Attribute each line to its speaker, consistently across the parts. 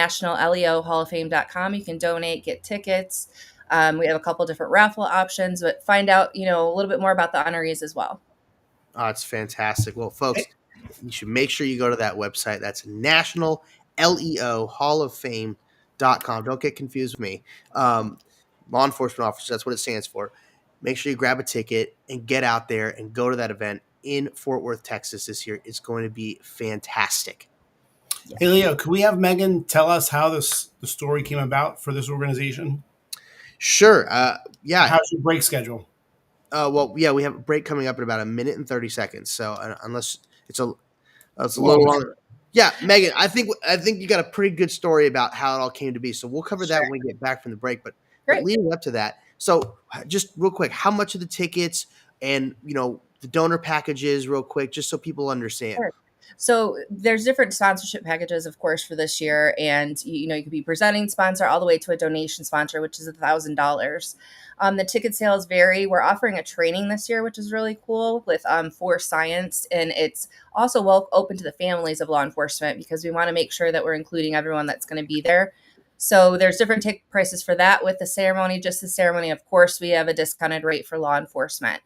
Speaker 1: nationalleohalloffame.com. You can donate, get tickets. We have a couple different raffle options, but find out, a little bit more about the honorees as well.
Speaker 2: Oh, it's fantastic. Well, folks, you should make sure you go to that website. That's nationalleohalloffame.com. Don't get confused with me. Law enforcement officers, that's what it stands for. Make sure you grab a ticket and get out there and go to that event in Fort Worth, Texas this year. It's going to be fantastic.
Speaker 3: Hey, Leo, could we have Megan tell us how the story came about for this organization?
Speaker 2: Sure. Yeah.
Speaker 3: How's your break schedule?
Speaker 2: We have a break coming up in about 1 minute and 30 seconds. So unless it's a little longer. Yeah, Megan, I think you got a pretty good story about how it all came to be. So we'll cover that when we get back from the break. But leading up to that, so just real quick, how much of the tickets and the donor packages, real quick, just so people understand.
Speaker 1: Sure. So there's different sponsorship packages, of course, for this year. And, you could be presenting sponsor all the way to a donation sponsor, which is $1,000. The ticket sales vary. We're offering a training this year, which is really cool with for science. And it's also open to the families of law enforcement because we want to make sure that we're including everyone that's going to be there. So there's different ticket prices for that. With the ceremony, just the ceremony, of course, we have a discounted rate for law enforcement.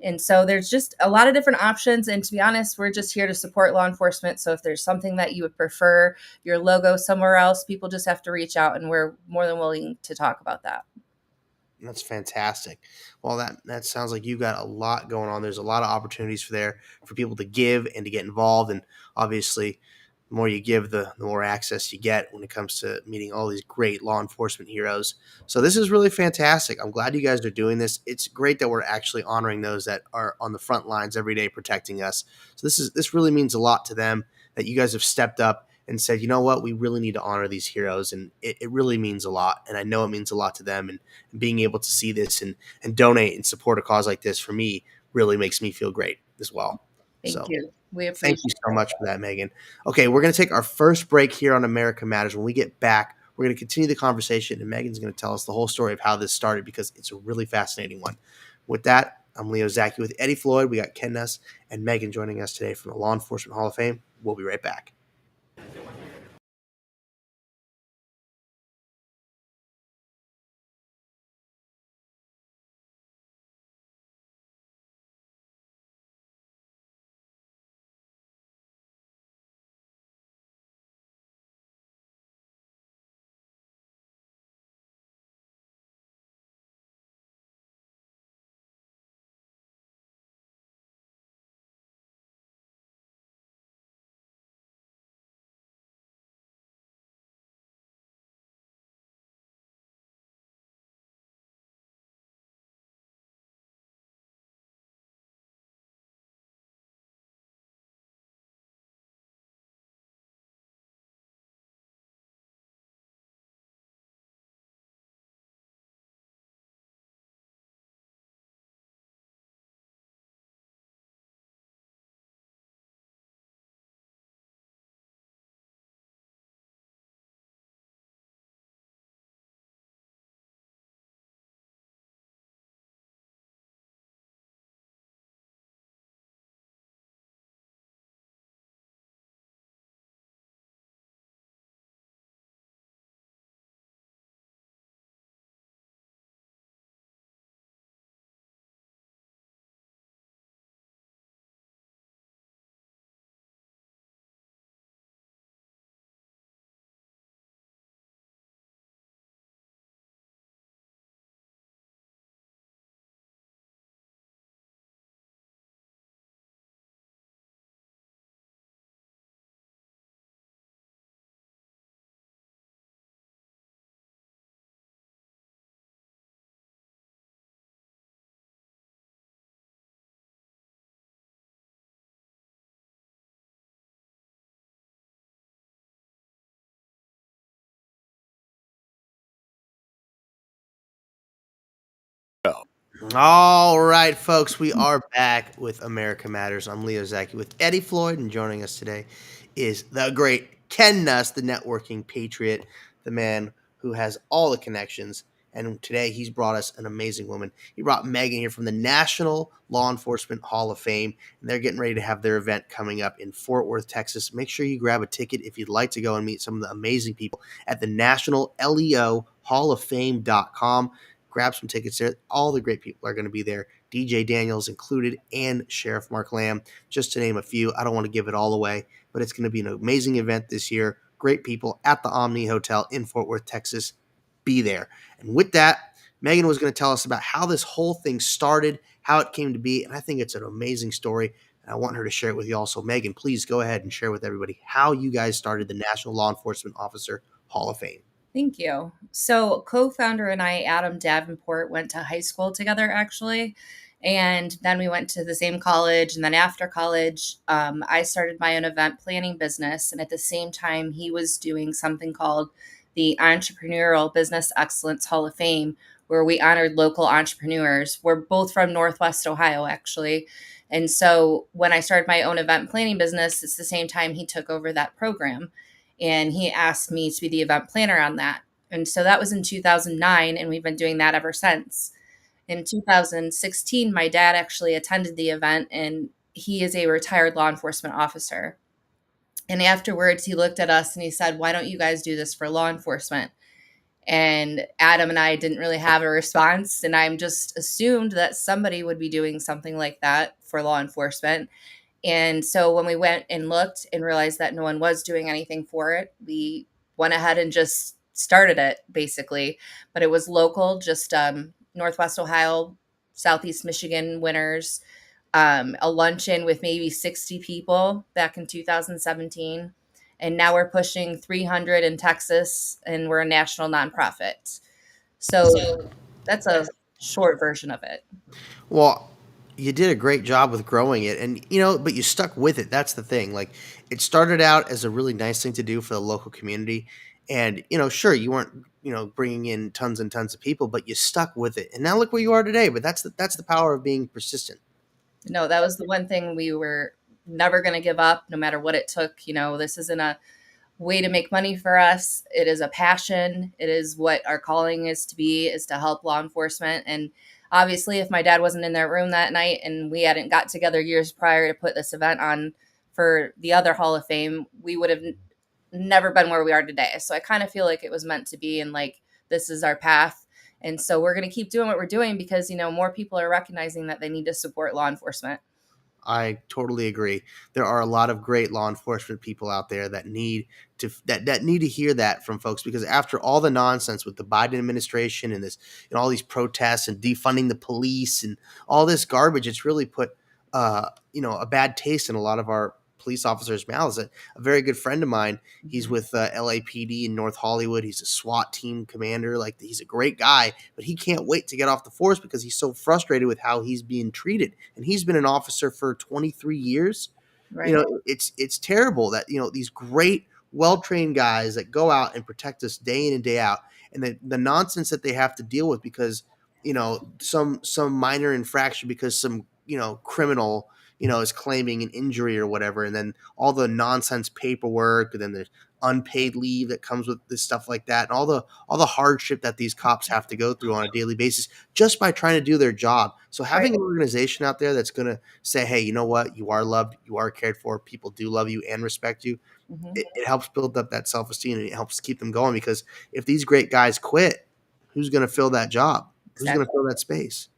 Speaker 1: And so there's just a lot of different options. And to be honest, we're just here to support law enforcement. So if there's something that you would prefer your logo somewhere else, people just have to reach out and we're more than willing to talk about that.
Speaker 2: That's fantastic. Well, that sounds like you got a lot going on. There's a lot of opportunities for people to give and to get involved. And obviously, the more you give, the more access you get when it comes to meeting all these great law enforcement heroes. So this is really fantastic. I'm glad you guys are doing this. It's great that we're actually honoring those that are on the front lines every day protecting us. So this really means a lot to them that you guys have stepped up and said, you know what, we really need to honor these heroes. And it really means a lot. And I know it means a lot to them. And being able to see this and donate and support a cause like this for me really makes me feel great as well.
Speaker 1: Thank you.
Speaker 2: Thank you so much for that, Megan. Okay, we're going to take our first break here on America Matters. When we get back, we're going to continue the conversation, and Megan's going to tell us the whole story of how this started because it's a really fascinating one. With that, I'm Leo Zacky with Eddie Floyd. We got Ken Nuss and Megan joining us today from the Law Enforcement Hall of Fame. We'll be right back. All right, folks, we are back with America Matters. I'm Leo Zacky with Eddie Floyd, and joining us today is the great Ken Nuss, the networking patriot, the man who has all the connections And today he's brought us an amazing woman. He brought Megan here from the National Law Enforcement Hall of Fame, and they're getting ready to have their event coming up in Fort Worth, Texas. Make sure you grab a ticket if you'd like to go and meet some of the amazing people at the National Leo Hall of Fame.com. Grab some tickets there. All the great people are going to be there. DJ Daniels included and Sheriff Mark Lamb, just to name a few. I don't want to give it all away, but it's going to be an amazing event this year. Great people at the Omni Hotel in Fort Worth, Texas. Be there. And with that, Megan was going to tell us about how this whole thing started, how it came to be, and I think it's an amazing story, and I want her to share it with you all. So, Megan, please go ahead and share with everybody how you guys started the National Law Enforcement Officer Hall of Fame.
Speaker 1: Thank you. So, co-founder and I, Adam Davenport, went to high school together, actually. And then we went to the same college. And then after college, I started my own event planning business. And at the same time, he was doing something called the Entrepreneurial Business Excellence Hall of Fame, where we honored local entrepreneurs. We're both from Northwest Ohio, actually. And so when I started my own event planning business, it's the same time he took over that program. And he asked me to be the event planner on that. And so that was in 2009, and we've been doing that ever since. In 2016, my dad actually attended the event, and he is a retired law enforcement officer. And afterwards, he looked at us and he said, "Why don't you guys do this for law enforcement?" And Adam and I didn't really have a response. And I'm just assumed that somebody would be doing something like that for law enforcement. And so when we went and looked and realized that no one was doing anything for it, we went ahead and just started it, basically. But it was local, just Northwest Ohio, Southeast Michigan winners, a luncheon with maybe 60 people back in 2017. And now we're pushing 300 in Texas, and we're a national nonprofit. So that's a short version of it.
Speaker 2: Well, you did a great job with growing it, and but you stuck with it. That's the thing. Like, it started out as a really nice thing to do for the local community, and sure, you weren't bringing in tons and tons of people, but you stuck with it, and now look where you are today. But that's the power of being persistent.
Speaker 1: No, that was the one thing we were never going to give up, no matter what it took. This isn't a way to make money for us. It is a passion. It is what our calling is to help law enforcement. And obviously, if my dad wasn't in that room that night and we hadn't got together years prior to put this event on for the other Hall of Fame, we would have never been where we are today. So I kind of feel like it was meant to be, and like, this is our path. And so we're going to keep doing what we're doing because, more people are recognizing that they need to support law enforcement.
Speaker 2: I totally agree. There are a lot of great law enforcement people out there that need to hear that from folks, because after all the nonsense with the Biden administration and this, all these protests and defunding the police and all this garbage, it's really put a bad taste in a lot of our police officers' mouths. A very good friend of mine, he's with LAPD in North Hollywood. He's a SWAT team commander. Like, he's a great guy, but he can't wait to get off the force because he's so frustrated with how he's being treated. And he's been an officer for 23 years.
Speaker 1: Right.
Speaker 2: It's terrible that, these great, well-trained guys that go out and protect us day in and day out, and the nonsense that they have to deal with because, some minor infraction, because some, criminal, is claiming an injury or whatever. And then all the nonsense paperwork, and then there's unpaid leave that comes with this stuff like that. And all the hardship that these cops have to go through on a daily basis just by trying to do their job. So having an organization out there that's going to say, hey, you know what? You are loved. You are cared for. People do love you and respect you. Mm-hmm. It helps build up that self-esteem, and it helps keep them going, because if these great guys quit, who's going to fill that job? Who's going to fill that space?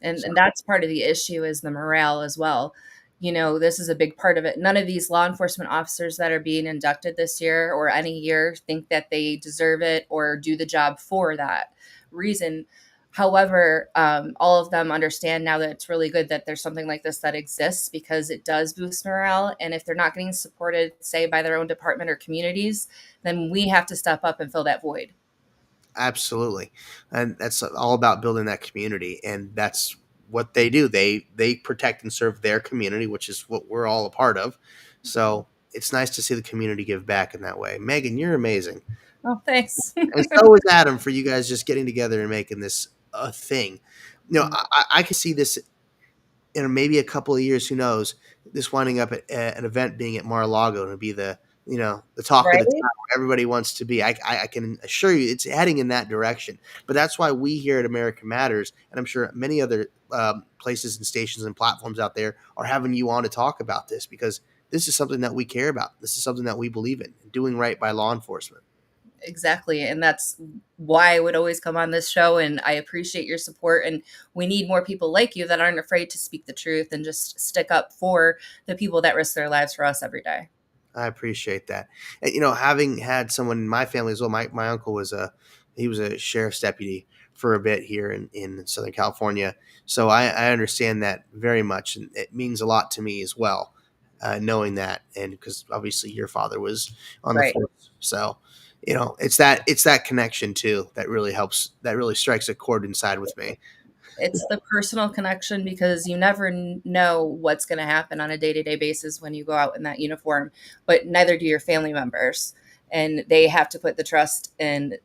Speaker 1: And that's part of the issue, is the morale as well. This is a big part of it. None of these law enforcement officers that are being inducted this year or any year think that they deserve it or do the job for that reason. However, all of them understand now that it's really good that there's something like this that exists, because it does boost morale. And if they're not getting supported, say, by their own department or communities, then we have to step up and fill that void.
Speaker 2: Absolutely. And that's all about building that community. And that's what they do. They protect and serve their community, which is what we're all a part of. So it's nice to see the community give back in that way. Megan, you're amazing.
Speaker 1: Oh, thanks.
Speaker 2: And so is Adam, for you guys just getting together and making this a thing. I can see this in maybe a couple of years, who knows, this winding up at an event being at Mar-a-Lago, and it'll be the the talk of
Speaker 1: Right?
Speaker 2: the town where everybody wants to be. I can assure you it's heading in that direction. But that's why we here at America Matters, and I'm sure many other places and stations and platforms out there are having you on to talk about this, because this is something that we care about. This is something that we believe in, doing right by law enforcement.
Speaker 1: Exactly. And that's why I would always come on this show. And I appreciate your support. And we need more people like you that aren't afraid to speak the truth and just stick up for the people that risk their lives for us every day.
Speaker 2: I appreciate that. And, having had someone in my family as well, my uncle was he was a sheriff's deputy for a bit here in Southern California. So I understand that very much. And it means a lot to me as well, knowing that. And because obviously your father was on the
Speaker 1: Right.
Speaker 2: force. So, it's that connection too that really helps, that really strikes a chord inside with me.
Speaker 1: It's the personal connection, because you never know what's going to happen on a day-to-day basis when you go out in that uniform, but neither do your family members. And they have to put the trust in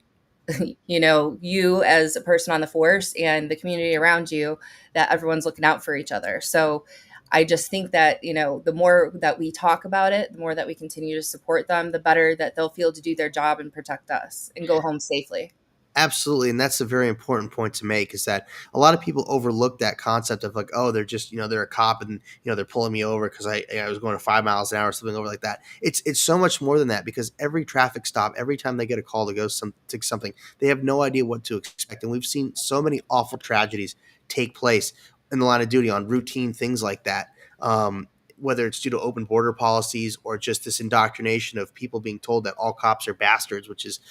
Speaker 1: you as a person on the force and the community around you, that everyone's looking out for each other. So I just think that, the more that we talk about it, the more that we continue to support them, the better that they'll feel to do their job and protect us and go home safely.
Speaker 2: Absolutely. And that's a very important point to make, is that a lot of people overlook that concept of like, oh, they're just, they're a cop and, they're pulling me over because I was going to 5 miles an hour or something over like that. It's so much more than that, because every traffic stop, every time they get a call to go to something, they have no idea what to expect. And we've seen so many awful tragedies take place in the line of duty on routine things like that. Whether it's due to open border policies or just this indoctrination of people being told that all cops are bastards, which is,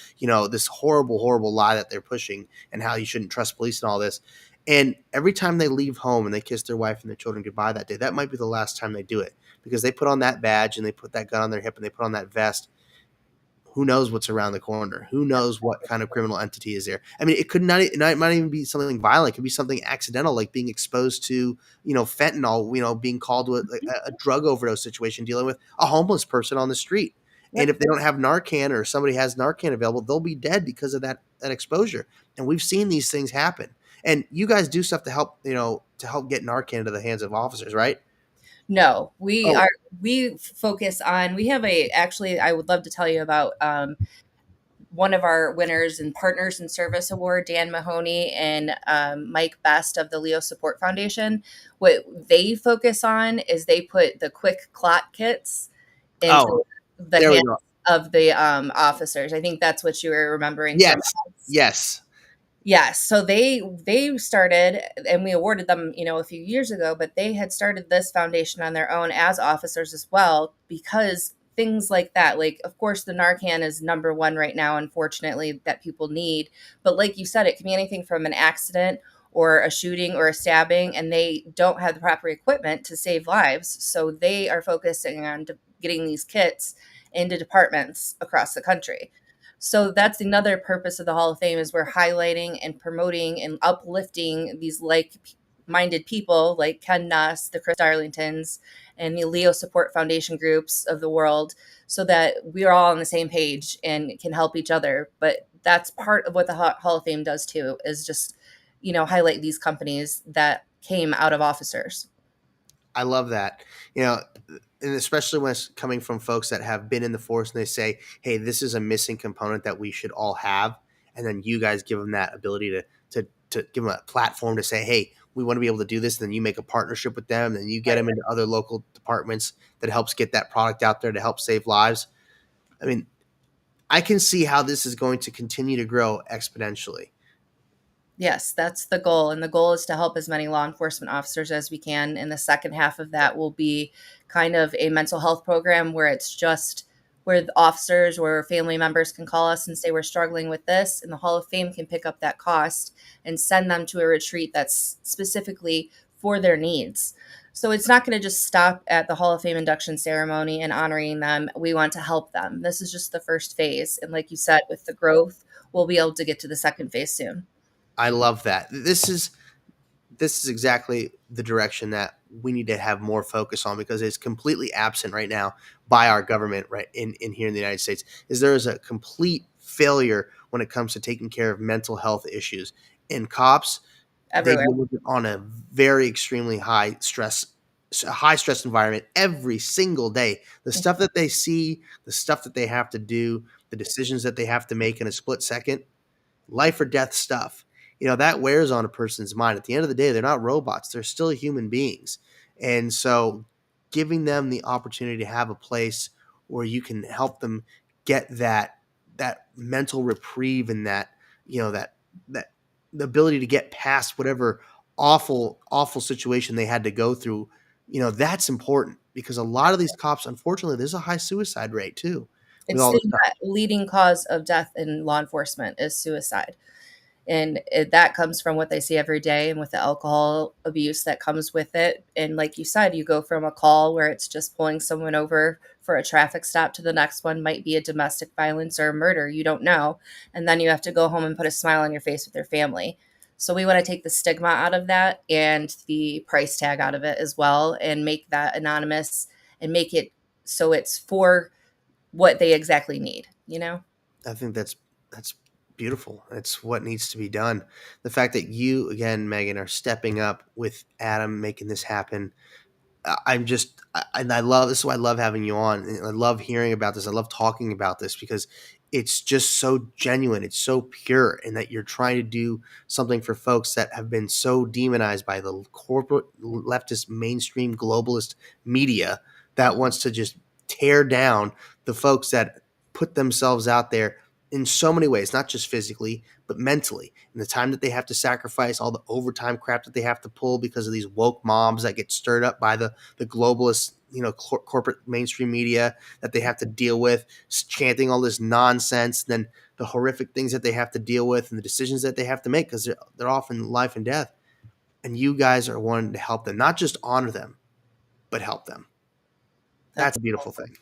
Speaker 2: this horrible, horrible lie that they're pushing, and how you shouldn't trust police and all this. And every time they leave home and they kiss their wife and their children goodbye that day, that might be the last time they do it, because they put on that badge and they put that gun on their hip and they put on that vest. Who knows what's around the corner? Who knows what kind of criminal entity is there? I mean, it might even be something violent. It could be something accidental, like being exposed to, fentanyl, being called to a drug overdose situation, dealing with a homeless person on the street.
Speaker 1: Yep.
Speaker 2: And if they don't have Narcan, or somebody has Narcan available, they'll be dead because of that exposure. And we've seen these things happen. And you guys do stuff to help get Narcan into the hands of officers, right?
Speaker 1: No, we
Speaker 2: Oh,
Speaker 1: are. We focus on. We have actually, I would love to tell you about one of our winners and partners in service award, Dan Mahoney and Mike Best of the Leo Support Foundation. What they focus on is they put the quick clot kits into the
Speaker 2: there we
Speaker 1: hands
Speaker 2: go.
Speaker 1: of the officers. I think that's what you were remembering from
Speaker 2: Yes.
Speaker 1: us.
Speaker 2: Yes.
Speaker 1: Yes. So they started, and we awarded them, a few years ago, but they had started this foundation on their own as officers as well, because things like that, like, of course, the Narcan is number one right now, unfortunately, that people need. But like you said, it can be anything from an accident or a shooting or a stabbing, and they don't have the proper equipment to save lives. So they are focusing on getting these kits into departments across the country. So that's another purpose of the Hall of Fame, is we're highlighting and promoting and uplifting these like-minded people like Ken Nuss, the Chris Darlingtons, and the Leo Support Foundation groups of the world, so that we are all on the same page and can help each other. But that's part of what the Hall of Fame does too, is just, highlight these companies that came out of officers.
Speaker 2: I love that. And especially when it's coming from folks that have been in the force and they say, hey, this is a missing component that we should all have. And then you guys give them that ability to give them a platform to say, hey, we want to be able to do this. And then you make a partnership with them, and you get them into other local departments that helps get that product out there to help save lives. I mean, I can see how this is going to continue to grow exponentially.
Speaker 1: Yes, that's the goal. And the goal is to help as many law enforcement officers as we can. And the second half of that will be kind of a mental health program, where it's just where the officers or family members can call us and say, we're struggling with this. And the Hall of Fame can pick up that cost and send them to a retreat that's specifically for their needs. So it's not going to just stop at the Hall of Fame induction ceremony and honoring them. We want to help them. This is just the first phase. And like you said, with the growth, we'll be able to get to the second phase soon.
Speaker 2: I love that. This is exactly the direction that we need to have more focus on, because it's completely absent right now by our government, right in here in the United States. Is there is a complete failure when it comes to taking care of mental health issues. And cops,
Speaker 1: Everywhere.
Speaker 2: they deal with it on a very extremely high stress a high stress environment every single day. The stuff that they see, the stuff that they have to do, the decisions that they have to make in a split second, life or death stuff. That wears on a person's mind. At the end of the day, they're not robots. They're still human beings. And so giving them the opportunity to have a place where you can help them get that mental reprieve and that the ability to get past whatever awful situation they had to go through, that's important, because a lot of these cops, unfortunately, there's a high suicide rate too with
Speaker 1: It's
Speaker 2: all the
Speaker 1: the leading cause of death in law enforcement is suicide. And that comes from what they see every day, and with the alcohol abuse that comes with it. And like you said, you go from a call where it's just pulling someone over for a traffic stop to the next one might be a domestic violence or a murder. You don't know. And then you have to go home and put a smile on your face with your family. So we want to take the stigma out of that and the price tag out of it as well, and make that anonymous and make it so it's for what they exactly need, you know?
Speaker 2: I think that's beautiful. It's what needs to be done. The fact that you, again, Megan, are stepping up with Adam, making this happen. And I love this. Is why I love having you on. And I love hearing about this. I love talking about this because it's just so genuine. It's so pure, and that you're trying to do something for folks that have been so demonized by the corporate leftist mainstream globalist media that wants to just tear down the folks that put themselves out there in so many ways, not just physically, but mentally. And the time that they have to sacrifice, all the overtime crap that they have to pull because of these woke mobs that get stirred up by the globalist, corporate mainstream media that they have to deal with, chanting all this nonsense, and then the horrific things that they have to deal with and the decisions that they have to make, because they're often life and death. And you guys are wanting to help them, not just honor them, but help them. That's
Speaker 1: That's
Speaker 2: a beautiful thing.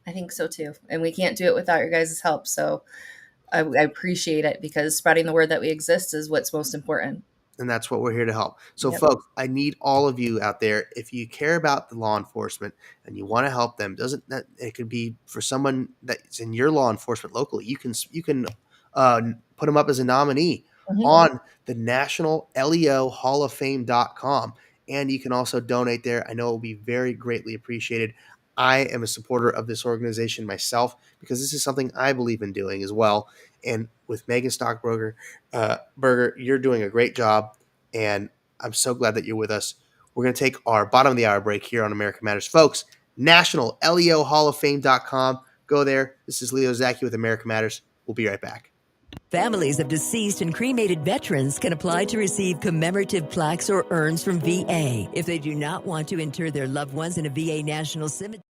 Speaker 1: I think so too. And we can't do it without your guys' help. So I appreciate it, because spreading the word that we exist is what's most important.
Speaker 2: And that's what we're here to help. So,
Speaker 1: Yep.
Speaker 2: folks, I need all of you out there. If you care about the law enforcement and you want to help them, doesn't that it could be for someone that's in your law enforcement locally? You can put them up as a nominee
Speaker 1: Mhm.
Speaker 2: on the National LEO Hall of Fame.com, and you can also donate there. I know it will be very greatly appreciated. I am a supporter of this organization myself, because this is something I believe in doing as well. And with Megan Stockbroker, Berger, you're doing a great job, and I'm so glad that you're with us. We're going to take our bottom of the hour break here on America Matters. Folks, National LEO Hall of Fame.com. Go there. This is Leo Zacky with America Matters. We'll be right back.
Speaker 4: Families of deceased and cremated veterans can apply to receive commemorative plaques or urns from VA if they do not want to inter their loved ones in a VA national cemetery.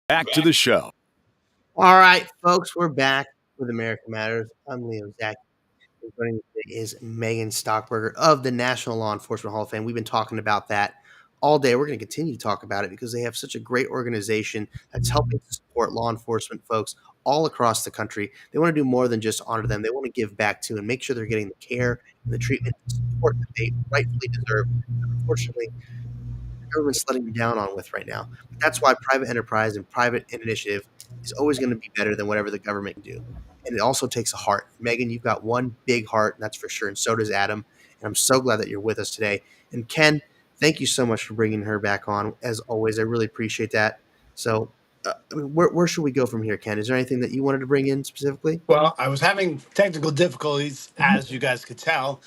Speaker 5: Back to the show.
Speaker 2: All right, folks, we're back with America Matters. I'm Leo Zacky. Joining me today is Megan Stockberger of the National Law Enforcement Hall of Fame. We've been talking about that all day. We're going to continue to talk about it because they have such a great organization that's helping to support law enforcement folks all across the country. They want to do more than just honor them. They want to give back to and make sure they're getting the care and the treatment and support that they rightfully deserve. Unfortunately, government's letting them down on with right now. But that's why private enterprise and private initiative is always going to be better than whatever the government can do. And it also takes a heart. Megan, you've got one big heart, and that's for sure. And so does Adam. And I'm so glad that you're with us today. And Ken, thank you so much for bringing her back on. As always, I really appreciate that. So where should we go from here, Ken? Is there anything that you wanted to bring in specifically?
Speaker 3: Well, I was having technical difficulties, as you guys could tell.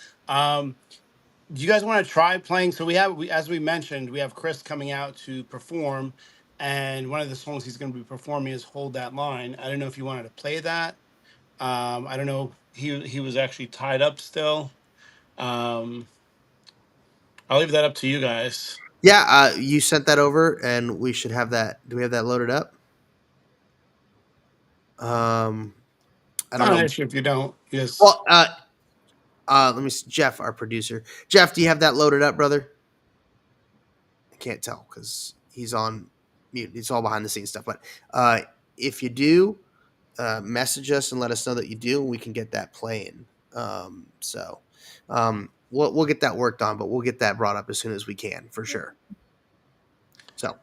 Speaker 3: Do you guys want to try playing? So as we mentioned, we have Chris coming out to perform, and one of the songs he's going to be performing is "Hold That Line." I don't know if you wanted to play that. I don't know. He was actually tied up still. Um, I'll leave that up to you guys.
Speaker 2: Yeah, you sent that over, and we should have that. Do we have that loaded up? I don't
Speaker 3: Not an
Speaker 2: know.
Speaker 3: issue if you don't. Yes.
Speaker 2: Well, let me see. Jeff, our producer. Jeff, do you have that loaded up, brother? I can't tell because he's on mute. It's all behind the scenes stuff. But if you do, message us and let us know that you do, and we can get that playing. We'll get that worked on, but we'll get that brought up as soon as we can for sure. So,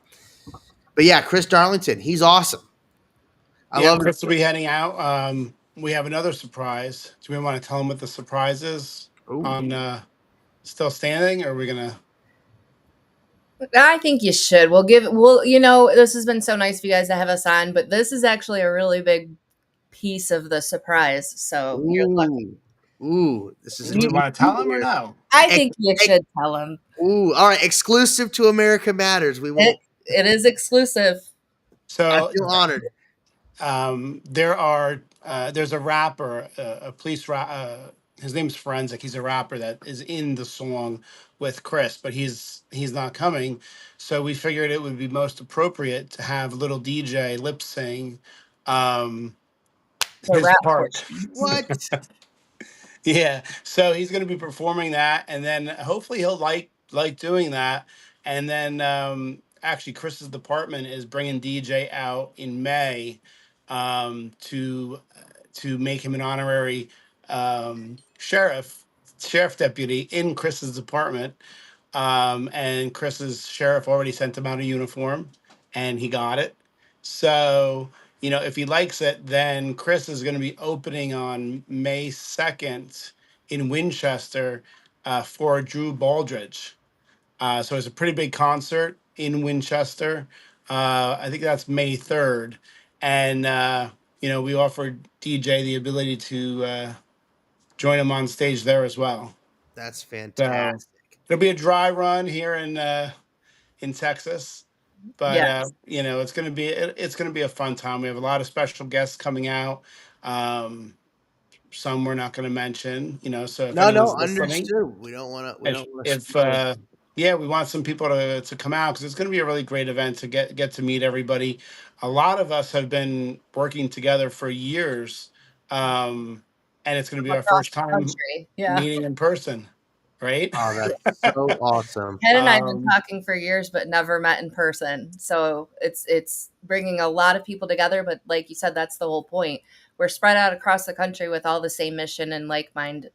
Speaker 2: but yeah, Chris Darlington, he's awesome. I love
Speaker 3: Chris will be heading out. We have another surprise. Do we want to tell him what the surprise is?
Speaker 2: Ooh.
Speaker 3: On Still Standing, or are we gonna?
Speaker 1: I think you should. This has been so nice for you guys to have us on, but this is actually a really big piece of the surprise. So you're lucky.
Speaker 2: Ooh, this is.
Speaker 3: Do we want to tell him or no?
Speaker 1: I think you should tell him.
Speaker 2: Ooh, all right, exclusive to America Matters. We won't.
Speaker 1: It is exclusive.
Speaker 3: So
Speaker 2: I feel honored.
Speaker 3: There's a rapper, a police his name's Forensic. He's a rapper that is in the song with Chris, but he's not coming. So we figured it would be most appropriate to have little DJ lip sing his
Speaker 1: rap
Speaker 3: part.
Speaker 2: What?
Speaker 3: Yeah. So he's going to be performing that, and then hopefully he'll like doing that. And then actually, Chris's department is bringing DJ out in May to make him an honorary sheriff deputy in Chris's department. And Chris's sheriff already sent him out a uniform, and he got it. So, if he likes it, then Chris is going to be opening on May 2nd in Winchester for Drew Baldridge. So it's a pretty big concert in Winchester. I think that's May 3rd. And, we offered DJ the ability to join him on stage there as well.
Speaker 2: That's
Speaker 3: So
Speaker 2: fantastic.
Speaker 3: it'll be a dry run here in Texas. But
Speaker 1: Yes.
Speaker 3: it's gonna be a fun time. We have a lot of special guests coming out. Some we're not going to mention. So if anyone's listening,
Speaker 2: understood. We don't want
Speaker 3: if we want some people to come out, because it's going to be a really great event to get to meet everybody. A lot of us have been working together for years, and it's going to be our first time meeting in person. Right?
Speaker 2: Oh, that's so awesome.
Speaker 1: Ken and I have been talking for years, but never met in person. So it's bringing a lot of people together. But like you said, that's the whole point. We're spread out across the country with all the same mission and like mind,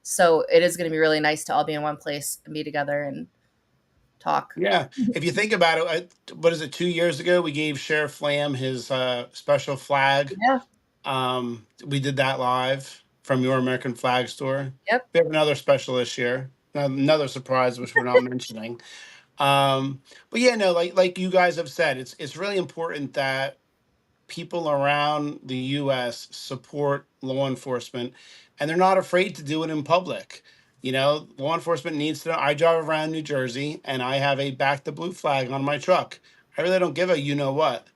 Speaker 1: So it is going to be really nice to all be in one place and be together and talk.
Speaker 3: Yeah. If you think about it, what is it? 2 years ago, we gave Sheriff Lamb his special flag.
Speaker 1: Yeah.
Speaker 3: We did that live from Your American Flag Store.
Speaker 1: Yep.
Speaker 3: We have another special this year, another surprise, which we're not mentioning. But yeah, no, like you guys have said, it's really important that people around the U.S. support law enforcement, and they're not afraid to do it in public. Law enforcement needs to know. I drive around New Jersey, and I have a Back the Blue flag on my truck. I really don't give a what.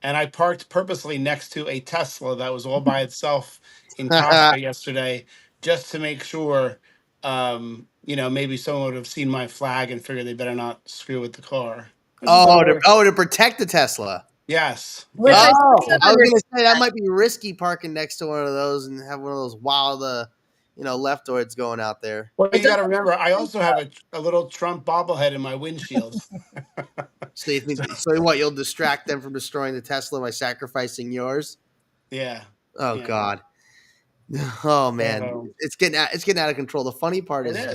Speaker 3: And I parked purposely next to a Tesla that was all by itself in Costco yesterday, just to make sure, maybe someone would have seen my flag and figured they better not screw with the car. This is the worst.
Speaker 2: To protect the Tesla.
Speaker 3: Yes.
Speaker 1: Which
Speaker 3: Yeah.
Speaker 1: I
Speaker 2: Oh,
Speaker 1: don't
Speaker 2: I was
Speaker 1: understand.
Speaker 2: gonna say that might be risky parking next to one of those and have one of those wild, leftoids going out there.
Speaker 3: Well,
Speaker 1: It
Speaker 3: you got to
Speaker 1: doesn't
Speaker 3: remember,
Speaker 1: make
Speaker 3: I
Speaker 1: sense.
Speaker 3: also have a little Trump bobblehead in my windshield.
Speaker 2: So you think? So what? You'll distract them from destroying the Tesla by sacrificing yours?
Speaker 3: Yeah.
Speaker 2: Oh
Speaker 3: Yeah.
Speaker 2: God. Oh man,
Speaker 3: So
Speaker 2: it's getting out of control. The funny part
Speaker 3: it
Speaker 2: is
Speaker 3: is.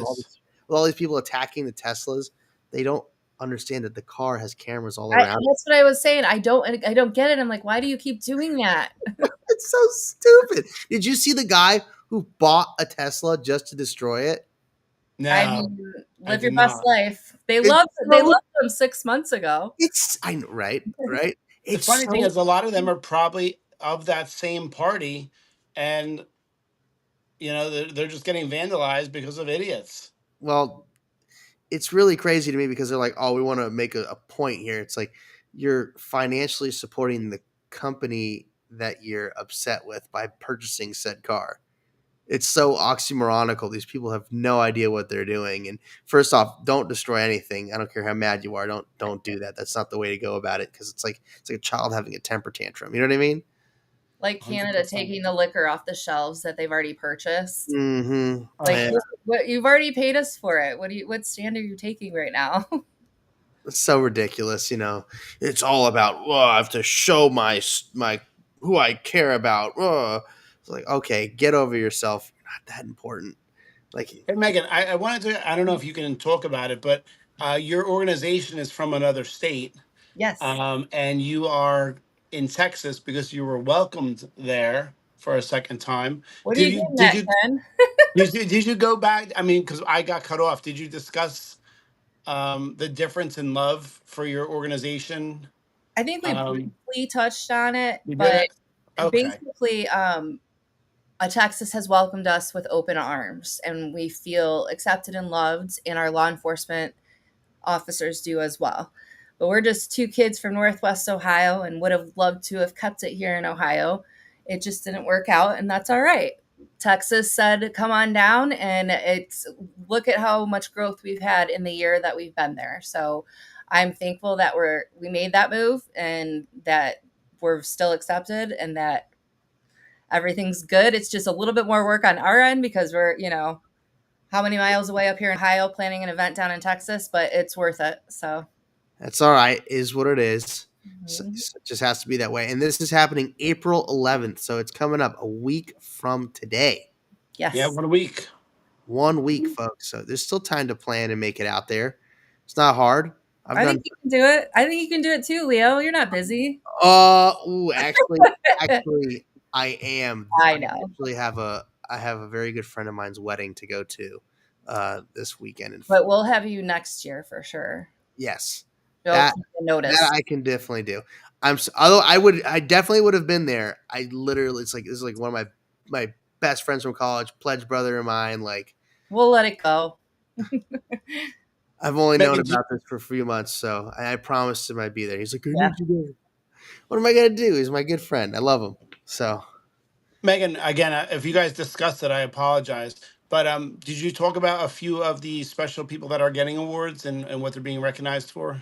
Speaker 2: with all these people attacking the Teslas, they don't understand that the car has cameras all around.
Speaker 1: That's what I was saying. I don't get it. I'm like, why do you keep doing that?
Speaker 2: It's so stupid. Did you see the guy who bought a Tesla just to destroy it?
Speaker 1: I
Speaker 3: No,
Speaker 1: mean,
Speaker 3: I
Speaker 1: live your
Speaker 3: did
Speaker 1: best
Speaker 3: not.
Speaker 1: life. They
Speaker 2: It's
Speaker 1: loved
Speaker 2: so
Speaker 1: them 6 months ago.
Speaker 2: I know, right?
Speaker 3: The
Speaker 2: It's
Speaker 3: funny thing
Speaker 2: so
Speaker 3: is, a lot of them are probably of that same party, and they're just getting vandalized because of idiots.
Speaker 2: well. It's really crazy to me because they're like, oh, we want to make a point here. It's like you're financially supporting the company that you're upset with by purchasing said car. It's so oxymoronical. These people have no idea what they're doing. And first off, don't destroy anything. I don't care how mad you are. Don't do that. That's not the way to go about it because it's like a child having a temper tantrum. You know what I mean?
Speaker 1: Like Canada
Speaker 3: 100%.
Speaker 1: taking the liquor off the shelves that they've already purchased.
Speaker 2: Mm-hmm.
Speaker 1: Like,
Speaker 3: Yeah.
Speaker 1: what you've already paid us for it. What stand are you taking right now?
Speaker 2: It's so ridiculous. It's all about, I have to show my who I care about. It's like, okay, get over yourself. You're not that important. Like,
Speaker 3: Hey, Megan, I wanted to. I don't know if you can talk about it, but your organization is from another state,
Speaker 1: Yes.
Speaker 3: and you are in Texas because you were welcomed there for a second time.
Speaker 1: What are
Speaker 3: Did
Speaker 1: you
Speaker 3: you
Speaker 1: getting
Speaker 3: did
Speaker 1: at,
Speaker 3: you
Speaker 1: Ken?
Speaker 3: did you go back? I mean, because I got cut off. Did you discuss the difference in love for your organization?
Speaker 1: I think we
Speaker 3: Um,
Speaker 1: briefly touched on it,
Speaker 3: you did
Speaker 1: but
Speaker 3: it. Okay.
Speaker 1: basically, Texas has welcomed us with open arms, and we feel accepted and loved, and our law enforcement officers do as well. But we're just two kids from Northwest Ohio and would have loved to have kept it here in Ohio. It just didn't work out, and that's all right. Texas said, come on down, and look at how much growth we've had in the year that we've been there. So I'm thankful that we made that move and that we're still accepted and that everything's good. It's just a little bit more work on our end because we're, how many miles away up here in Ohio planning an event down in Texas, but it's worth it. So
Speaker 2: that's all right. Is what it is. So
Speaker 1: mhm.
Speaker 2: it just has to be that way. And this is happening April 11th. So it's coming up a week from today.
Speaker 3: Yeah,
Speaker 1: Yes.
Speaker 3: 1 week.
Speaker 2: 1 week, folks. So there's still time to plan and make it out there. It's not hard. I've
Speaker 1: I
Speaker 2: done
Speaker 1: think you can do it. I think you can do it too, Leo. You're not busy.
Speaker 2: Actually, I am.
Speaker 1: I know.
Speaker 2: I have a very good friend of mine's wedding to go to this weekend in
Speaker 1: But
Speaker 2: Florida.
Speaker 1: we'll have you next year for sure.
Speaker 2: Yes,
Speaker 1: You'll
Speaker 2: that
Speaker 1: keep a notice.
Speaker 2: that I can definitely do. Although I definitely would have been there. I literally, this is like one of my best friends from college, pledge brother of mine. Like,
Speaker 1: We'll let it go.
Speaker 2: I've only known
Speaker 3: Megan,
Speaker 2: about this for a few months, so I promised him I'd be there. He's like, I
Speaker 1: Yeah.
Speaker 2: need you there. What am I gonna do? He's my good friend. I love him. So
Speaker 3: Megan, again, if you guys discussed it, I apologize. But did you talk about a few of the special people that are getting awards and what they're being recognized for?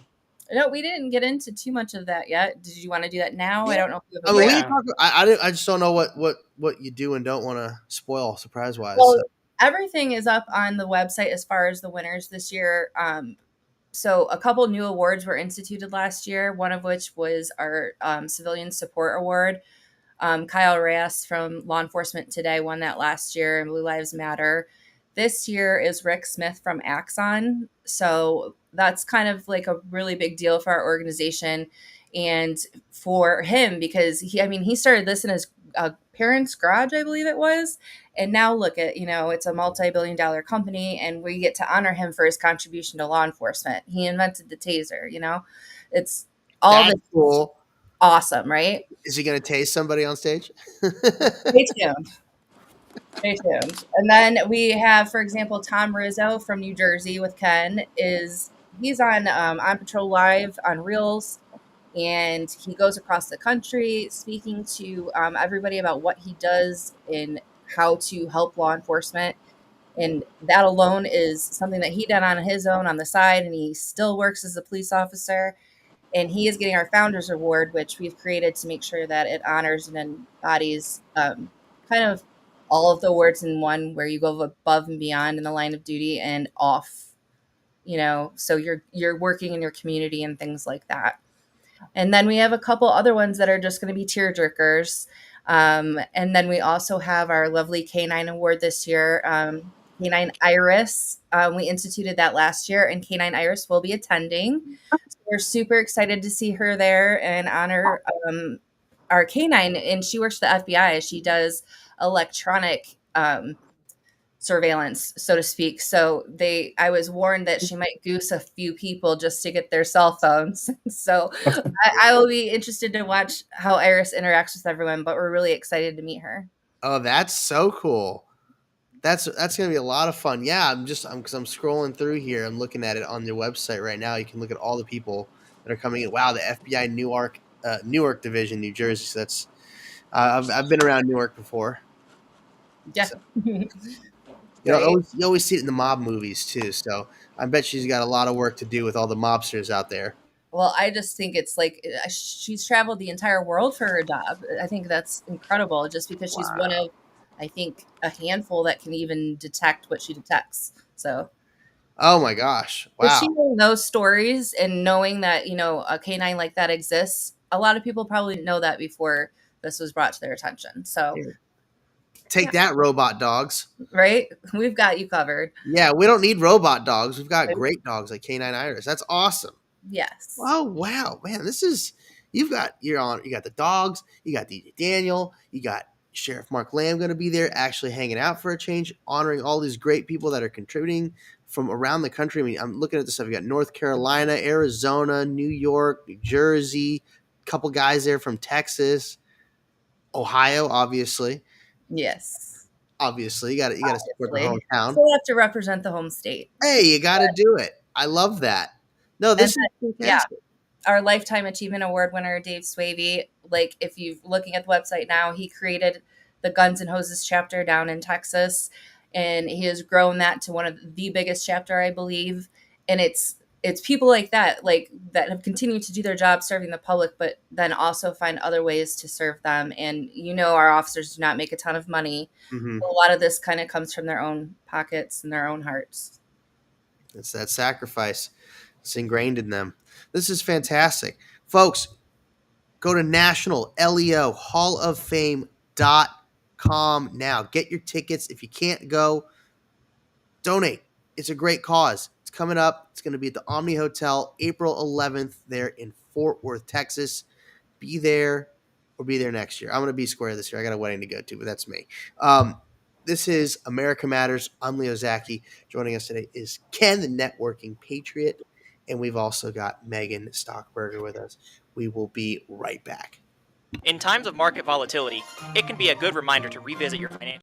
Speaker 1: No, we didn't get into too much of that yet. Did you want to do that now? I
Speaker 2: yeah,
Speaker 1: don't know if you
Speaker 2: I
Speaker 1: have a
Speaker 2: mean,
Speaker 1: list.
Speaker 2: we can talk. I just don't know what you do and don't want to spoil surprise wise.
Speaker 1: Well,
Speaker 2: So.
Speaker 1: everything is up on the website as far as the winners this year. So a couple new awards were instituted last year, one of which was our Civilian Support Award. Kyle Reyes from Law Enforcement Today won that last year, and Blue Lives Matter. This year is Rick Smith from Axon. So that's kind of like a really big deal for our organization and for him because he started this in his parents' garage, I believe it was. And now look at, it's a multi-billion-dollar company and we get to honor him for his contribution to law enforcement. He invented the taser, it's all
Speaker 2: That's cool.
Speaker 1: awesome, right?
Speaker 2: Is he going to tase somebody on stage?
Speaker 1: Stay tuned. Stay tuned. And then we have, for example, Tom Rizzo from New Jersey with Ken. He's on Patrol Live on Reels, and he goes across the country speaking to everybody about what he does and how to help law enforcement. And that alone is something that he done on his own on the side, and he still works as a police officer. and he is getting our Founders Award, which we've created to make sure that it honors and embodies kind of all of the awards in one, where you go above and beyond in the line of duty and off, so you're working in your community and things like that. And then we have a couple other ones that are just going to be tear jerkers. And then we also have our lovely Canine Award this year, Canine Iris. We instituted that last year, and Canine Iris will be attending. So we're super excited to see her there and honor our canine. And she works for the FBI. She does electronic surveillance, so to speak. So I was warned that she might goose a few people just to get their cell phones. So I will be interested to watch how Iris interacts with everyone, but we're really excited to meet her.
Speaker 2: Oh, that's so cool. That's gonna be a lot of fun. Yeah, because I'm scrolling through here. I'm looking at it on your website right now. You can look at all the people that are coming in. Wow, the FBI Newark Division, New Jersey. So that's I've been around Newark before.
Speaker 1: Yeah.
Speaker 2: So,
Speaker 1: Right.
Speaker 2: you always see it in the mob movies too. So I bet she's got a lot of work to do with all the mobsters out there.
Speaker 1: Well, I just think it's like she's traveled the entire world for her job. I think that's incredible, just because she's one
Speaker 2: Wow.
Speaker 1: of, I think, a handful that can even detect what she detects. So
Speaker 2: Oh my gosh.
Speaker 1: but
Speaker 2: Wow.
Speaker 1: she knowing those stories and knowing that, a canine like that exists, a lot of people probably didn't know that before this was brought to their attention. So,
Speaker 2: Here. Take
Speaker 1: yeah,
Speaker 2: that, robot dogs.
Speaker 1: right? We've got you covered.
Speaker 2: Yeah, we don't need robot dogs. We've got great dogs like Canine Iris. That's awesome.
Speaker 1: Yes.
Speaker 2: Oh wow, man, you got the dogs, you got DJ Daniel, you got Sheriff Mark Lamb going to be there, actually hanging out for a change, honoring all these great people that are contributing from around the country. I mean, I'm looking at this stuff. You got North Carolina, Arizona, New York, New Jersey, a couple guys there from Texas, Ohio, obviously.
Speaker 1: Yes.
Speaker 2: Obviously, you got to support the
Speaker 1: Obviously.
Speaker 2: hometown.
Speaker 1: Still have to represent the home state.
Speaker 2: Hey, you got to do it. I love that. No,
Speaker 1: And
Speaker 2: this is
Speaker 1: yeah,
Speaker 2: fantastic.
Speaker 1: our Lifetime Achievement Award winner, Dave Swavey, like if you're looking at the website now, he created the Guns and Hoses chapter down in Texas, and he has grown that to one of the biggest chapter, I believe. And it's people like that have continued to do their job serving the public, but then also find other ways to serve them. And our officers do not make a ton of money.
Speaker 2: Mm-hmm.
Speaker 1: A lot of this kind of comes from their own pockets and their own hearts.
Speaker 2: It's that sacrifice. It's ingrained in them. This is fantastic. Folks, go to National Leo Hall of Fame.com now. Get your tickets. If you can't go, donate. It's a great cause. It's coming up. It's going to be at the Omni Hotel April 11th there in Fort Worth, Texas. Be there or be there next year. I'm going to be square this year. I got a wedding to go to, but that's me. This is America Matters. I'm Leo Zacky. Joining us today is Ken, the networking patriot. And we've also got Megan Stockberger with us. We will be right back.
Speaker 5: In times of market volatility, it can be a good reminder to revisit your financial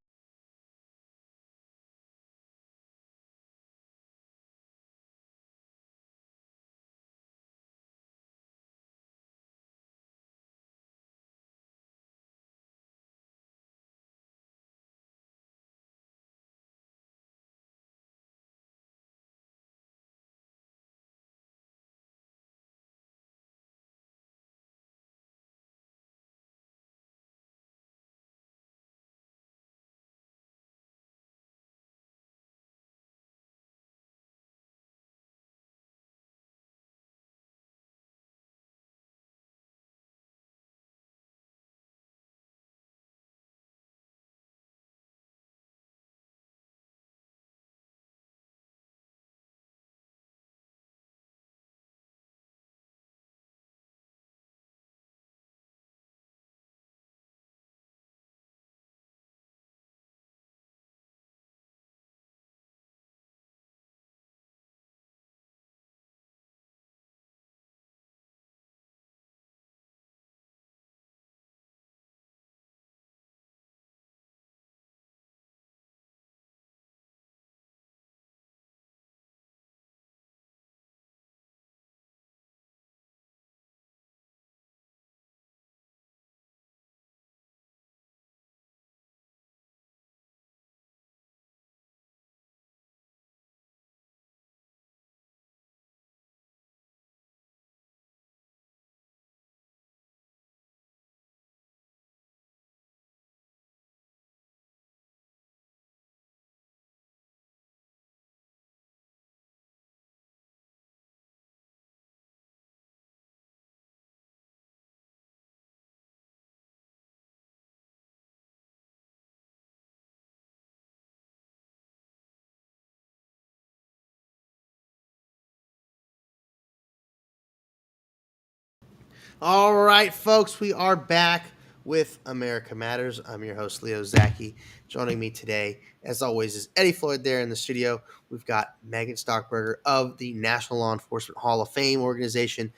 Speaker 2: All right, folks, we are back with America Matters. I'm your host, Leo Zacky. Joining me today, as always, is Eddie Floyd there in the studio. We've got Megan Stockberger of the National Law Enforcement Hall of Fame organization.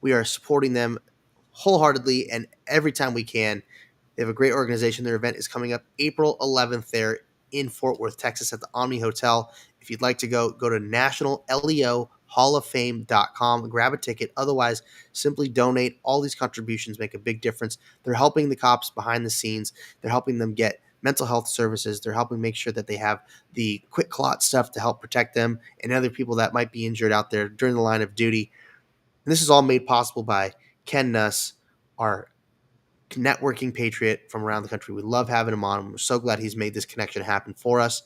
Speaker 2: We are supporting them wholeheartedly and every time we can. They have a great organization. Their event is coming up April 11th there in Fort Worth, Texas at the Omni Hotel. If you'd like to go to nationalleohalloffame.com, grab a ticket. Otherwise, simply donate. All these contributions make a big difference. They're helping the cops behind the scenes. They're helping them get mental health services. They're helping make sure that they have the quick clot stuff to help protect them and other people that might be injured out there during the line of duty. And this is all made possible by Ken Nuss, our networking patriot from around the country. We love having him on. We're so glad he's made this connection happen for us.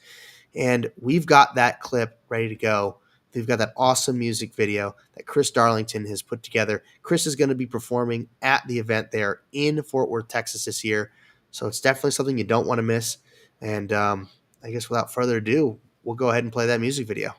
Speaker 2: And we've got that clip ready to go. We've got that awesome music video that Chris Darlington has put together. Chris is going to be performing at the event there in Fort Worth, Texas this year. So it's definitely something you don't want to miss. And I guess without further ado, we'll go ahead and play that music video.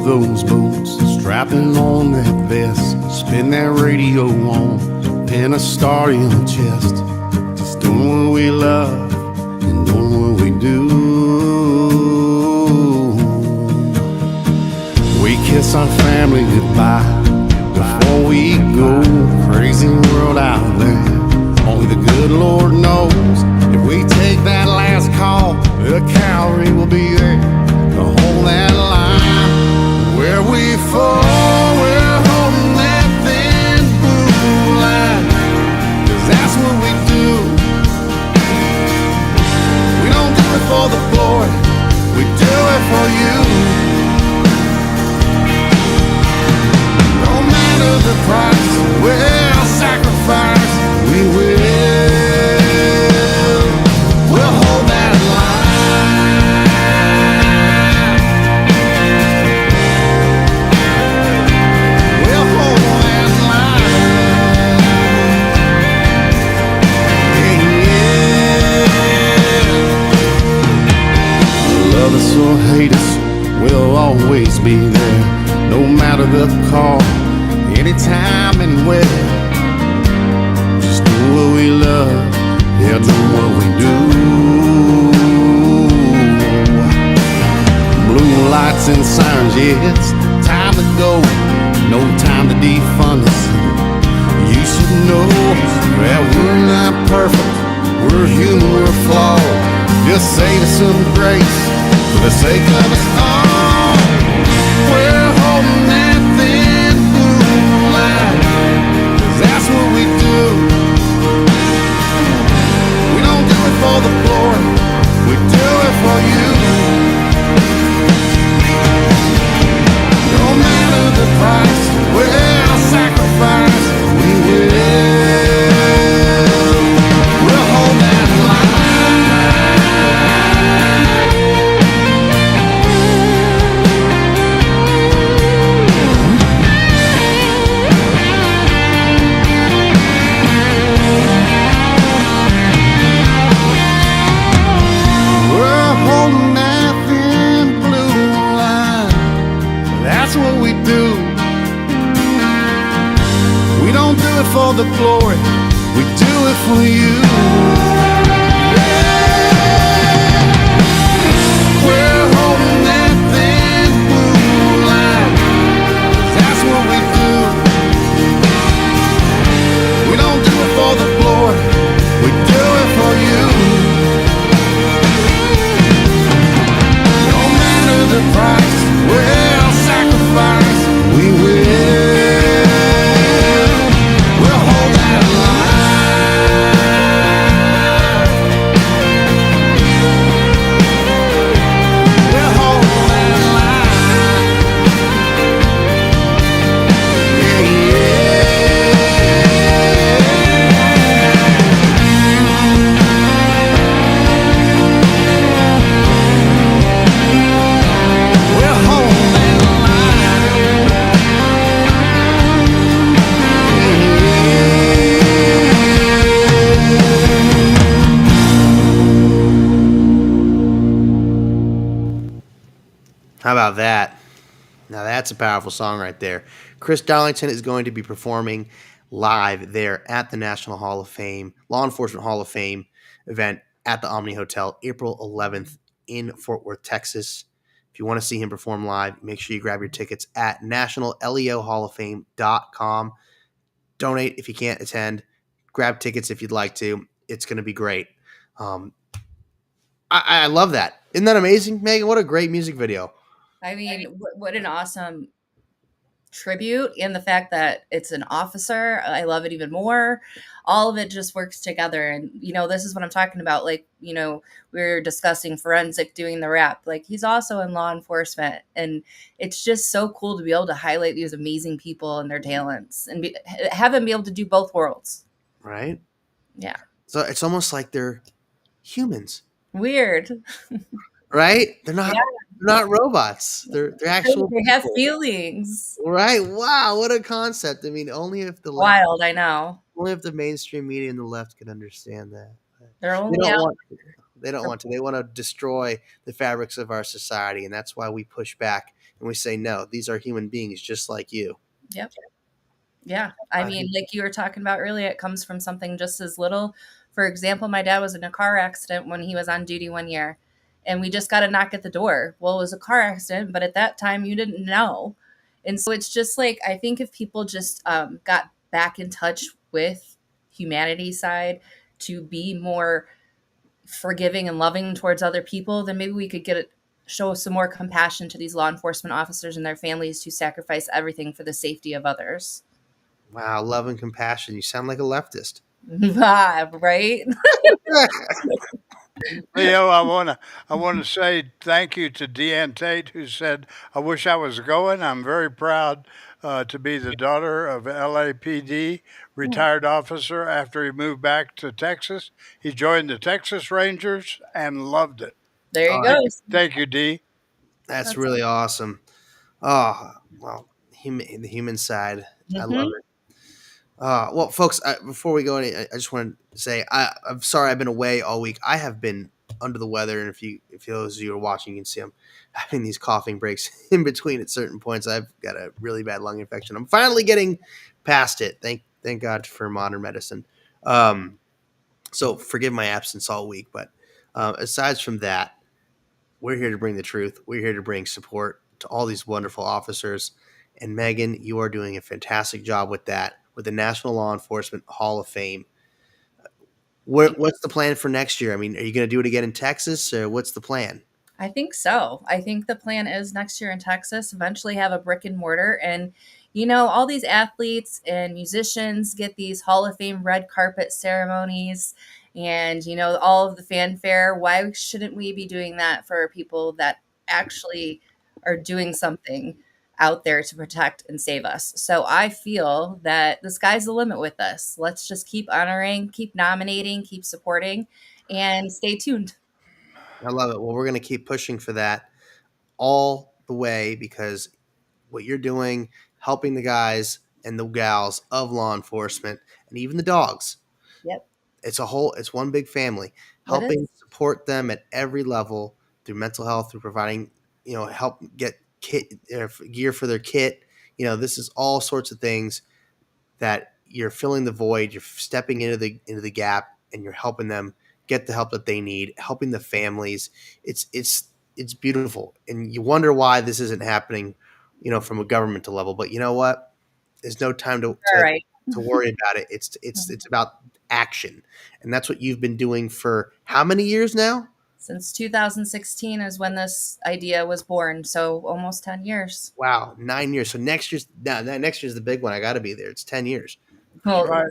Speaker 6: Those boots, strapping on that vest, spin that radio on, pin a star in the chest, just doing what we love and doing what we do. We kiss our family goodbye before we go. Crazy world out there, only the good Lord knows. If we take that last call, the cavalry will be there to hold that line. Where we fall, we're holding that thin blue line, 'cause that's what we do. We don't do it for the glory, we do it for you. No matter the price, we'll sacrifice, we will. We'll hold that line. Love us or hate us, we'll always be there. No matter the call, anytime, anywhere. Just do what we love, yeah, do what we do. Blue lights and sirens, yeah, it's time to go. No time to defund us. You should know that we're not perfect, we're human, we're flawed. Just save us some grace for the sake of us all. We're holding that thin blue line, 'cause that's what we do. We don't do it for the glory, we do it for you. No matter the price, we'll sacrifice, we will. We'll hold that line. For the glory, we do it for you. Yeah. We're holding that thin blue line, 'cause that's what we do. We don't do it for the glory, we do it for you. No matter the price, we'll sacrifice, we will. We'll hold that line.
Speaker 2: about that? Now that's a powerful song right there. Chris Darlington is going to be performing live there at the National Hall of Fame, Law Enforcement Hall of Fame event at the Omni Hotel, April 11th in Fort Worth, Texas. If you want to see him perform live, make sure you grab your tickets at nationalleohalloffame.com. Donate if you can't attend. Grab tickets if you'd like to. It's going to be great. I love that. Isn't that amazing, Megan? What a great music video.
Speaker 1: I mean, what an awesome tribute, and the fact that it's an officer, I love it even more. All of it just works together. And this is what I'm talking about. Like, we were discussing Forensic doing the rap. Like, he's also in law enforcement, and it's just so cool to be able to highlight these amazing people and their talents, and have them be able to do both worlds.
Speaker 2: Right?
Speaker 1: Yeah.
Speaker 2: So it's almost like they're humans.
Speaker 1: Weird.
Speaker 2: Right? They're not robots. They're actual
Speaker 1: They have
Speaker 2: people.
Speaker 1: feelings.
Speaker 2: Right? Wow, what a concept. I mean, only if the
Speaker 1: Wild, I know.
Speaker 2: Only if the mainstream media and the left could understand that.
Speaker 1: They're only
Speaker 2: They don't want to. They want to destroy the fabrics of our society, and that's why we push back and we say, no, these are human beings just like you.
Speaker 1: Yep. Yeah. I mean, like you were talking about earlier, it comes from something just as little. For example, my dad was in a car accident when he was on duty one year, and we just got a knock at the door. Well, it was a car accident, but at that time you didn't know. And so it's just like, I think if people just got back in touch with humanity side to be more forgiving and loving towards other people, then maybe we could show some more compassion to these law enforcement officers and their families who sacrifice everything for the safety of others.
Speaker 2: Wow, love and compassion. You sound like a leftist.
Speaker 1: Right?
Speaker 7: Leo, I want to say thank you to Deanne Tate, who said, "I wish I was going. I'm very proud to be the daughter of LAPD retired officer. After he moved back to Texas, he joined the Texas Rangers and loved it."
Speaker 1: There you go.
Speaker 7: Thank you, Dee.
Speaker 2: That's really awesome. Oh, well, the human side. I love it. Well, folks, before we go any, I just want to say I'm sorry I've been away all week. I have been under the weather, and if those of you are watching, you can see I'm having these coughing breaks in between at certain points. I've got a really bad lung infection. I'm finally getting past it. Thank God for modern medicine. So forgive my absence all week, but aside from that, we're here to bring the truth. We're here to bring support to all these wonderful officers. And Megan, you are doing a fantastic job with that, with the National Law Enforcement Hall of Fame. What's the plan for next year? I mean, are you going to do it again in Texas, or what's the plan?
Speaker 1: I think so. I think the plan is next year in Texas, eventually have a brick and mortar. And, all these athletes and musicians get these Hall of Fame red carpet ceremonies and, all of the fanfare. Why shouldn't we be doing that for people that actually are doing something out there to protect and save us? So I feel that the sky's the limit with this. Let's just keep honoring, keep nominating, keep supporting, and stay tuned.
Speaker 2: I love it. Well, we're going to keep pushing for that all the way, because what you're doing, helping the guys and the gals of law enforcement and even the dogs.
Speaker 1: Yep.
Speaker 2: It's one big family, helping support them at every level through mental health, through providing, help get gear for their kit. This is all sorts of things that you're filling the void. You're stepping into the gap, and you're helping them get the help that they need, helping the families. It's beautiful. And you wonder why this isn't happening, from a governmental level. But you know what? There's no time to worry about it. It's about action. And that's what you've been doing for how many years now?
Speaker 1: Since 2016 is when this idea was born. So almost 10 years.
Speaker 2: Wow. 9 years. So next year's the big one. I got to be there. It's 10 years.
Speaker 1: Well,
Speaker 7: Right.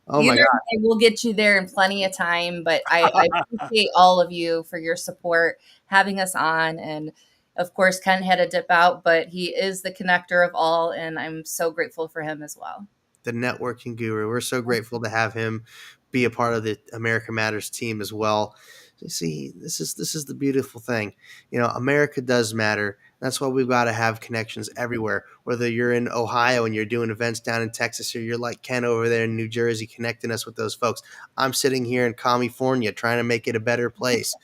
Speaker 2: Oh my God.
Speaker 1: We'll get you there in plenty of time, but I appreciate all of you for your support, having us on. And of course, Ken had to dip out, but he is the connector of all. And I'm so grateful for him as well.
Speaker 2: The networking guru. We're so grateful to have him be a part of the America Matters team as well. You see, this is the beautiful thing. America does matter. That's why we've got to have connections everywhere. Whether you're in Ohio and you're doing events down in Texas, or you're like Ken over there in New Jersey, connecting us with those folks. I'm sitting here in California trying to make it a better place.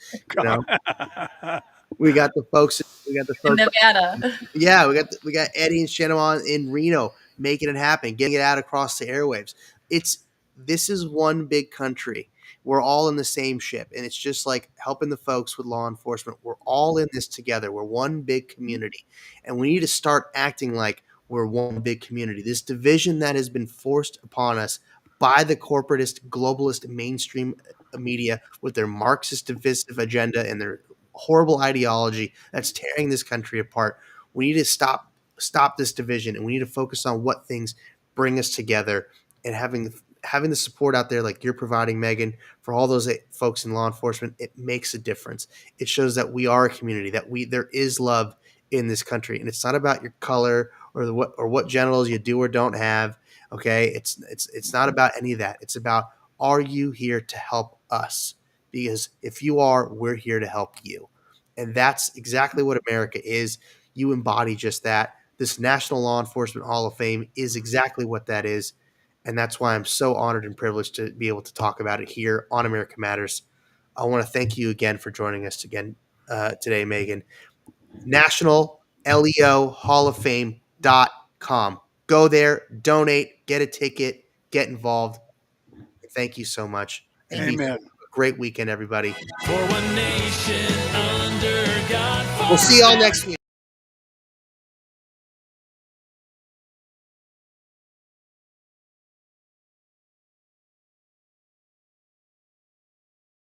Speaker 2: We got the folks. We got the
Speaker 1: In
Speaker 2: folks.
Speaker 1: Nevada.
Speaker 2: Yeah, we got Eddie and Shannon in Reno making it happen, getting it out across the airwaves. This is one big country. We're all in the same ship, and it's just like helping the folks with law enforcement. We're all in this together. We're one big community, and we need to start acting like we're one big community. This division that has been forced upon us by the corporatist, globalist, mainstream media with their Marxist divisive agenda and their horrible ideology that's tearing this country apart. We need to stop this division, and we need to focus on what things bring us together. And having the support out there like you're providing, Megan, for all those folks in law enforcement, it makes a difference. It shows that we are a community, that there is love in this country, and it's not about your color or what genitals you do or don't have. Okay, it's not about any of that. It's about, are you here to help us? Because if you are, we're here to help you. And that's exactly what America is. You embody just that. This National Law Enforcement Hall of Fame is exactly what that is. And that's why I'm so honored and privileged to be able to talk about it here on America Matters. I want to thank you again for joining us again today, Megan. National LEO Hall of Fame.com. Go there, donate, get a ticket, get involved. Thank you so much. And
Speaker 7: Amen.
Speaker 2: great weekend, everybody.
Speaker 8: For one nation under God.
Speaker 2: We'll see y'all next week.